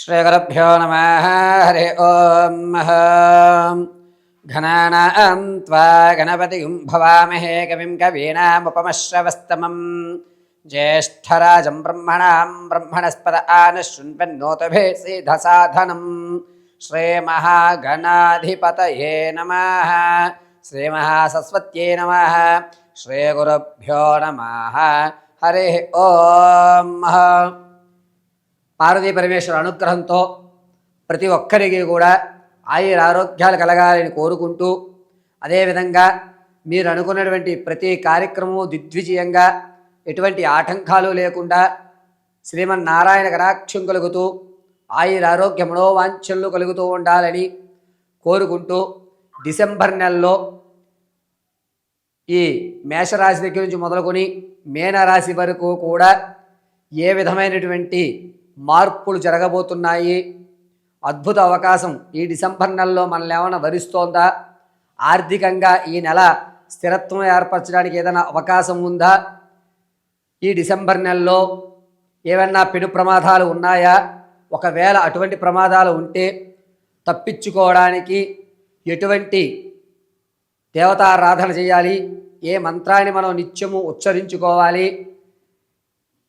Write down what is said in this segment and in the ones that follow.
श्रीगुरुभ्यो नमः। हरि ओं। घनानां त्वा गणपतिं भवामहे कविं कवीनामुपमश्रवस्तमं ज्येष्ठराजं ब्रह्मणां ब्रह्मणस्पद आनशृण्वन्नोतभे सिद्धसाधनं श्रीमहागणाधिपतये नमः। श्रीमहासरस्वत्यै नमः। श्रीगुरुभ्यो नमः। हरि ओं। పార్వతీ పరమేశ్వర అనుగ్రహంతో ప్రతి ఒక్కరికి కూడా ఆయుర ఆరోగ్యాలు కలగాలని కోరుకుంటూ, అదేవిధంగా మీరు అనుకున్నటువంటి ప్రతి కార్యక్రమము దిగ్విజయంగా ఎటువంటి ఆటంకాలు లేకుండా శ్రీమన్నారాయణ కటాక్షం కలుగుతూ ఆయుర ఆరోగ్య మనోవాంఛలు కలుగుతూ ఉండాలని కోరుకుంటూ, డిసెంబర్ నెలలో ఈ మేషరాశి దగ్గర నుంచి మొదలుకొని మీనరాశి వరకు కూడా ఏ విధమైనటువంటి మార్పులు జరగబోతున్నాయి, అద్భుత అవకాశం ఈ డిసెంబర్ నెలలో మనల్ని ఏమైనా వరిస్తోందా, ఆర్థికంగా ఈ నెల స్థిరత్వం ఏర్పరచడానికి ఏదైనా అవకాశం ఉందా, ఈ డిసెంబర్ నెలలో ఏమన్నా పెను ప్రమాదాలు ఉన్నాయా, ఒకవేళ అటువంటి ప్రమాదాలు ఉంటే తప్పించుకోవడానికి ఎటువంటి దేవతారాధన చేయాలి, ఏ మంత్రాన్ని మనం నిత్యము ఉచ్చరించుకోవాలి,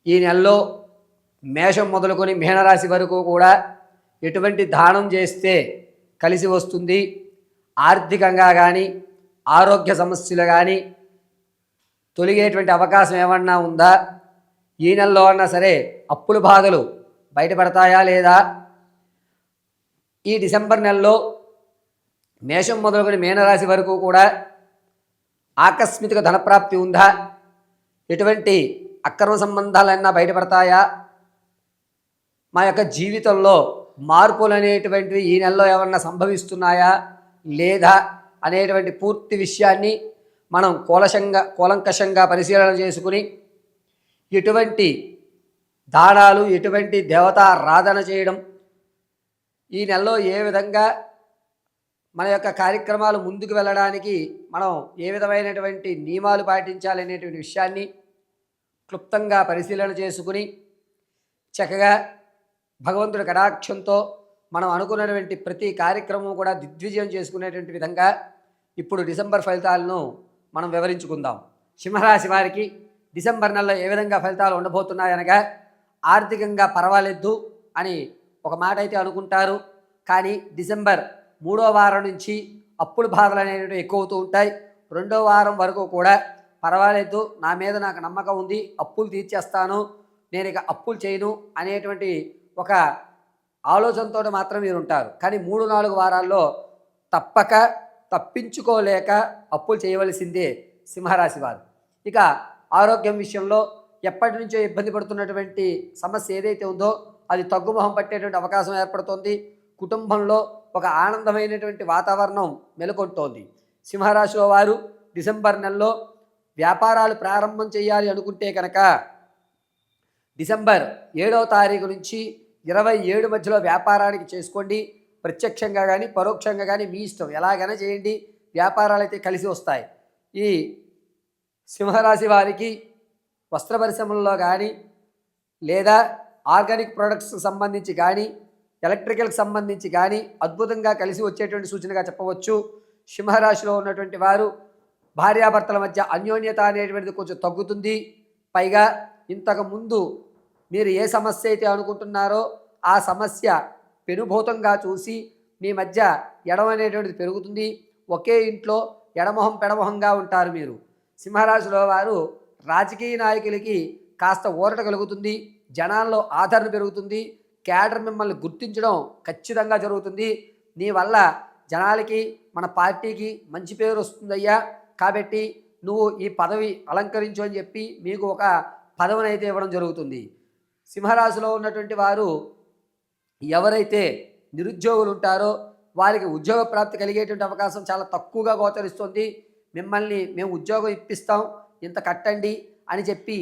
ఈ నెలలో మేషం మొదలుకొని మీనరాశి వరకు కూడా ఎటువంటి దానం చేస్తే కలిసి వస్తుంది, ఆర్థికంగా కానీ ఆరోగ్య సమస్యలు కానీ తొలగేటువంటి అవకాశం ఏమన్నా ఉందా, ఈ నెలలో అన్నా సరే అప్పుల బాధలు బయటపడతాయా లేదా, ఈ డిసెంబర్ నెలలో మేషం మొదలుకొని మీనరాశి వరకు కూడా ఆకస్మిక ధనప్రాప్తి ఉందా, ఎటువంటి అక్రమ సంబంధాలన్నా బయటపడతాయా, మా యొక్క జీవితంలో మార్పులు అనేటువంటివి ఈ నెలలో ఏమన్నా సంభవిస్తున్నాయా లేదా అనేటువంటి పూర్తి విషయాన్ని మనం కూలంకషంగా పరిశీలన చేసుకుని ఎటువంటి దానాలు, ఎటువంటి దేవతారాధన చేయడం, ఈ నెలలో ఏ విధంగా మన యొక్క కార్యక్రమాలు ముందుకు వెళ్ళడానికి మనం ఏ విధమైనటువంటి నియమాలు పాటించాలనేటువంటి విషయాన్ని క్లుప్తంగా పరిశీలన చేసుకుని చక్కగా భగవంతుడి కటాక్షంతో మనం అనుకున్నటువంటి ప్రతి కార్యక్రమం కూడా దిగ్విజయం చేసుకునేటువంటి విధంగా ఇప్పుడు డిసెంబర్ ఫలితాలను మనం వివరించుకుందాం. సింహరాశి వారికి డిసెంబర్ నెలలో ఏ విధంగా ఫలితాలు ఉండబోతున్నాయనగా, ఆర్థికంగా పర్వాలేదు అని ఒక మాట అయితే అనుకుంటారు, కానీ డిసెంబర్ 3వ వారం నుంచి అప్పుల బాధలు అనేవి ఎక్కువ అవుతూ ఉంటాయి. 2వ వారం వరకు కూడా పర్వాలేదు, నా మీద నాకు నమ్మకం ఉంది, అప్పులు తీర్చేస్తాను, నేను ఇక అప్పులు చేయను అనేటువంటి ఒక ఆలోచనతో మాత్రం మీరు ఉంటారు. కానీ 3-4 వారాల్లో తప్పక తప్పించుకోలేక అప్పులు చేయవలసిందే సింహరాశి వారు. ఇక ఆరోగ్యం విషయంలో ఎప్పటి నుంచో ఇబ్బంది పడుతున్నటువంటి సమస్య ఏదైతే ఉందో అది తగ్గుముఖం పట్టేటువంటి అవకాశం ఏర్పడుతోంది. కుటుంబంలో ఒక ఆనందమైనటువంటి వాతావరణం నెలకొంటోంది. సింహరాశిలో వారు డిసెంబర్ నెలలో వ్యాపారాలు ప్రారంభం చేయాలి అనుకుంటే కనుక డిసెంబర్ 7వ తారీఖు నుంచి 27 మధ్యలో వ్యాపారానికి చేసుకోండి. ప్రత్యక్షంగా కానీ పరోక్షంగా కానీ మీ ఇష్టం, ఎలాగైనా చేయండి, వ్యాపారాలు అయితే కలిసి వస్తాయి. ఈ సింహరాశి వారికి వస్త్ర పరిశ్రమల్లో కానీ లేదా ఆర్గానిక్ ప్రొడక్ట్స్ సంబంధించి కానీ ఎలక్ట్రికల్కి సంబంధించి కానీ అద్భుతంగా కలిసి వచ్చేటువంటి సూచనగా చెప్పవచ్చు. సింహరాశిలో ఉన్నటువంటి వారు భార్యాభర్తల మధ్య అన్యోన్యత అనేటువంటిది కొంచెం తగ్గుతుంది. పైగా ఇంతకుముందు మీరు ఏ సమస్య అయితే అనుకుంటున్నారో ఆ సమస్య పెనుభూతంగా చూసి మీ మధ్య ఎడమ అనేటువంటిది పెరుగుతుంది. ఒకే ఇంట్లో ఎడమొహం పెడమొహంగా ఉంటారు మీరు. సింహరాశిలో వారు రాజకీయ నాయకులకి కాస్త ఊరట కలుగుతుంది, జనాల్లో ఆదరణ పెరుగుతుంది, క్యాడర్ మిమ్మల్ని గుర్తించడం ఖచ్చితంగా జరుగుతుంది. నీ వల్ల జనాలకి మన పార్టీకి మంచి పేరు వస్తుందయ్యా, కాబట్టి నువ్వు ఈ పదవి అలంకరించు అని చెప్పి మీకు ఒక పదవిని అయితే ఇవ్వడం జరుగుతుంది. సింహరాశిలో ఉన్నటువంటి వారు ఎవరైతే నిరుద్యోగులు ఉంటారో వారికి ఉద్యోగ ప్రాప్తి కలిగేటువంటి అవకాశం చాలా తక్కువగా గోచరిస్తుంది. మిమ్మల్ని మేము ఉద్యోగం ఇప్పిస్తాం, ఇంత కట్టండి అని చెప్పి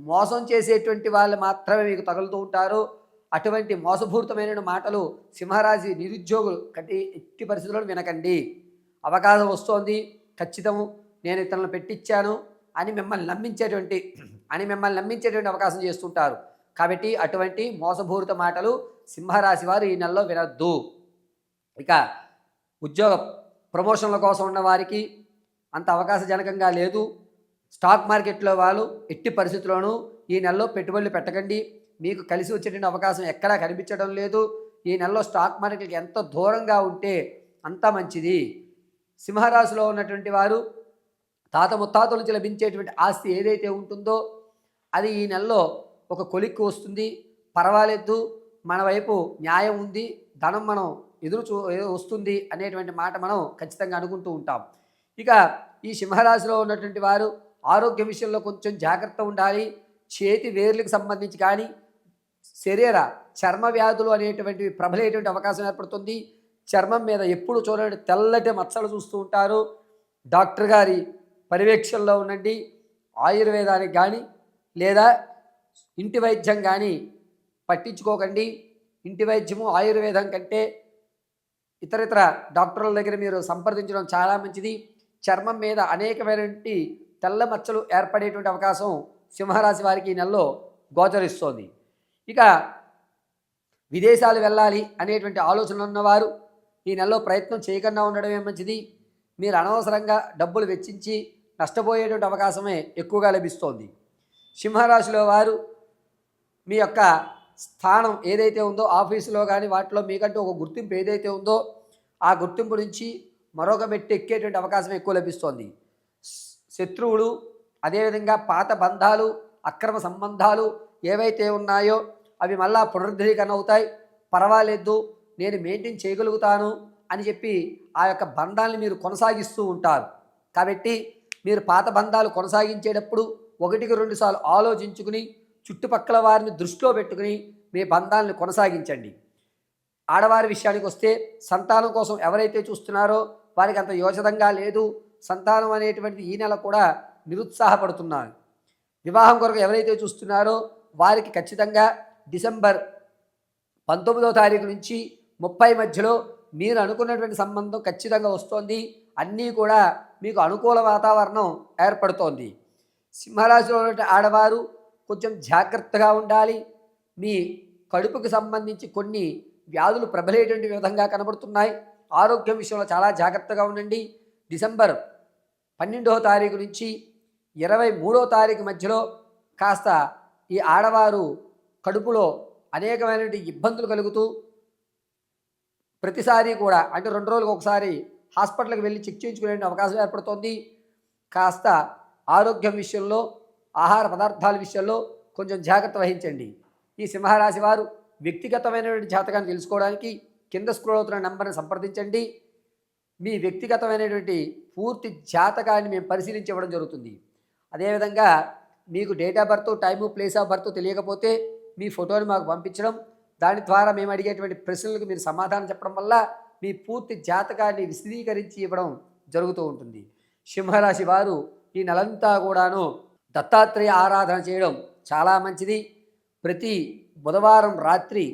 మోసం చేసేటువంటి వాళ్ళు మాత్రమే మీకు తగులుతూ ఉంటారు. అటువంటి మోసపూరితమైన మాటలు సింహరాశి నిరుద్యోగులు ఎట్టి పరిస్థితుల్లో వినకండి. అవకాశం వస్తోంది, ఖచ్చితము నేను ఇతరులను పెట్టించాను అని మిమ్మల్ని నమ్మించేటువంటి అవకాశం చేస్తుంటారు. కాబట్టి అటువంటి మోసపూరిత మాటలు సింహరాశి వారు ఈ నెలలో వినొద్దు. ఇక ఉద్యోగ ప్రమోషన్ల కోసం ఉన్న వారికి అంత అవకాశజనకంగా లేదు. స్టాక్ మార్కెట్లో వాళ్ళు ఎట్టి పరిస్థితుల్లోనూ ఈ నెలలో పెట్టుబడులు పెట్టకండి. మీకు కలిసి వచ్చేటువంటి అవకాశం ఎక్కడా కనిపించడం లేదు. ఈ నెలలో స్టాక్ మార్కెట్కి ఎంత దూరంగా ఉంటే అంత మంచిది. సింహరాశిలో ఉన్నటువంటి వారు తాత ముత్తాతల నుంచి లభించేటువంటి ఆస్తి ఏదైతే ఉంటుందో అది ఈ నెలలో ఒక కొలిక్కి వస్తుంది. పర్వాలేదు, మన వైపు న్యాయం ఉంది, ధనం మనం వస్తుంది అనేటువంటి మాట మనం ఖచ్చితంగా అనుకుంటూ ఉంటాం. ఇక ఈ సింహరాశిలో ఉన్నటువంటి వారు ఆరోగ్య విషయంలో కొంచెం జాగ్రత్త ఉండాలి. చేతి వేర్లకు సంబంధించి కానీ శరీర చర్మ వ్యాధులు అనేటువంటివి ప్రబలేటువంటి అవకాశం ఏర్పడుతుంది. చర్మం మీద ఎప్పుడు చూడండి తెల్లటి మచ్చలు చూస్తూ ఉంటారు. డాక్టర్ గారి పర్యవేక్షణలో ఉండండి. ఆయుర్వేదానికి కానీ లేదా ఇంటి వైద్యం కానీ పట్టించుకోకండి. ఇంటి వైద్యము ఆయుర్వేదం కంటే ఇతరితర డాక్టర్ల దగ్గర మీరు సంప్రదించడం చాలా మంచిది. చర్మం మీద అనేకమైనటువంటి తెల్ల మచ్చలు ఏర్పడేటువంటి అవకాశం సింహరాశి వారికి ఈ నెలలో గోచరిస్తోంది. ఇక విదేశాలు వెళ్ళాలి అనేటువంటి ఆలోచనలు ఉన్నవారు ఈ నెలలో ప్రయత్నం చేయకుండా ఉండడమే మంచిది. మీరు అనవసరంగా డబ్బులు వెచ్చించి నష్టపోయేటువంటి అవకాశమే ఎక్కువగా లభిస్తోంది. సింహరాశిలో వారు మీ యొక్క స్థానం ఏదైతే ఉందో ఆఫీసులో కానీ వాటిలో మీకంటూ ఒక గుర్తింపు ఏదైతే ఉందో ఆ గుర్తింపు నుంచి మరొక మెట్టు ఎక్కేటువంటి అవకాశం ఎక్కువ లభిస్తోంది. శత్రువులు, అదేవిధంగా పాత బంధాలు, అక్రమ సంబంధాలు ఏవైతే ఉన్నాయో అవి మళ్ళా పునరుద్ధరీకరణ అవుతాయి. పర్వాలేదు, నేను మెయింటైన్ చేయగలుగుతాను అని చెప్పి ఆ యొక్క బంధాలను మీరు కొనసాగిస్తూ ఉంటారు. కాబట్టి మీరు పాత బంధాలు కొనసాగించేటప్పుడు 1-2 సార్లు ఆలోచించుకుని చుట్టుపక్కల వారిని దృష్టిలో పెట్టుకుని మీ బంధాలను కొనసాగించండి. ఆడవారి విషయానికి వస్తే సంతానం కోసం ఎవరైతే చూస్తున్నారో వారికి అంత యోచదంగా లేదు. సంతానం అనేటువంటిది ఈ నెల కూడా నిరుత్సాహపడుతున్నారు. వివాహం కొరకు ఎవరైతే చూస్తున్నారో వారికి ఖచ్చితంగా డిసెంబర్ 19వ తారీఖు నుంచి 30 మధ్యలో మీరు అనుకున్నటువంటి సంబంధం ఖచ్చితంగా వస్తోంది. అన్నీ కూడా మీకు అనుకూల వాతావరణం ఏర్పడుతోంది. సింహరాశిలో ఉన్న ఆడవారు కొంచెం జాగ్రత్తగా ఉండాలి. మీ కడుపుకు సంబంధించి కొన్ని వ్యాధులు ప్రబలేటువంటి విధంగా కనబడుతున్నాయి. ఆరోగ్యం విషయంలో చాలా జాగ్రత్తగా ఉండండి. డిసెంబర్ 12వ తారీఖు నుంచి 23వ తారీఖు మధ్యలో కాస్త ఈ ఆడవారు కడుపులో అనేకమైనటువంటి ఇబ్బందులు కలుగుతూ ప్రతిసారి కూడా అంటే 2 రోజులకు ఒకసారి హాస్పిటల్కి వెళ్ళి చెక్ చేయించుకునే అవకాశం ఏర్పడుతోంది. కాస్త ఆరోగ్యం విషయంలో, ఆహార పదార్థాల విషయంలో కొంచెం జాగ్రత్త వహించండి. ఈ సింహరాశి వారు వ్యక్తిగతమైనటువంటి జాతకాన్ని తెలుసుకోవడానికి కింద స్క్రోల్ అవుతున్న నెంబర్ని సంప్రదించండి. మీ వ్యక్తిగతమైనటువంటి పూర్తి జాతకాన్ని మేము పరిశీలించి ఇవ్వడం జరుగుతుంది. అదేవిధంగా మీకు date of birth, time, place of birth తెలియకపోతే మీ ఫోటోని మాకు పంపించడం, దాని ద్వారా మేము అడిగేటువంటి ప్రశ్నలకు మీరు సమాధానం చెప్పడం వల్ల మీ పూర్తి జాతకాన్ని విశదీకరించి ఇవ్వడం జరుగుతూ ఉంటుంది. సింహరాశి వారు ఈ నెలంతా కూడాను దత్తాత్రేయ ఆరాధన చేయడం చాలా మంచిది. ప్రతి బుధవారం రాత్రి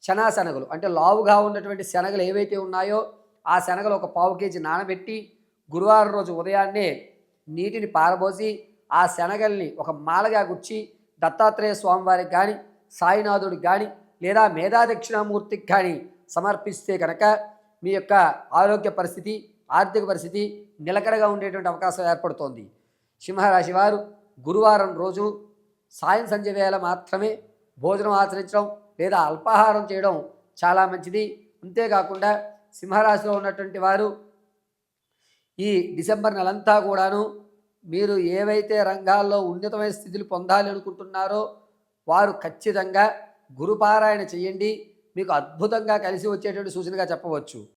శనగలు అంటే లావుగా ఉన్నటువంటి శనగలు ఏవైతే ఉన్నాయో ఆ శనగలు ఒక 1/4 కేజీ నానబెట్టి గురువారం రోజు ఉదయాన్నే నీటిని పారబోసి ఆ శనగల్ని ఒక మాలగా గుచ్చి దత్తాత్రేయ స్వామివారికి కానీ, సాయినాథుడికి కానీ లేదా మేధాదక్షిణామూర్తికి కానీ సమర్పిస్తే కనుక మీ యొక్క ఆరోగ్య పరిస్థితి, ఆర్థిక పరిస్థితి నిలకడగా ఉండేటువంటి అవకాశం ఏర్పడుతోంది. సింహరాశి వారు గురువారం రోజు సాయం సంధ్య వేళ మాత్రమే భోజనం ఆచరించడం లేదా అల్పాహారం చేయడం చాలా మంచిది. అంతేకాకుండా సింహరాశిలో ఉన్నటువంటి వారు ఈ డిసెంబర్ నెలంతా కూడాను మీరు ఏవైతే రంగాల్లో ఉన్నతమైన స్థితులు పొందాలి అనుకుంటున్నారో వారు ఖచ్చితంగా గురుపారాయణ చేయండి. మీకు అద్భుతంగా కలిసి వచ్చేటువంటి సూచనగా చెప్పవచ్చు.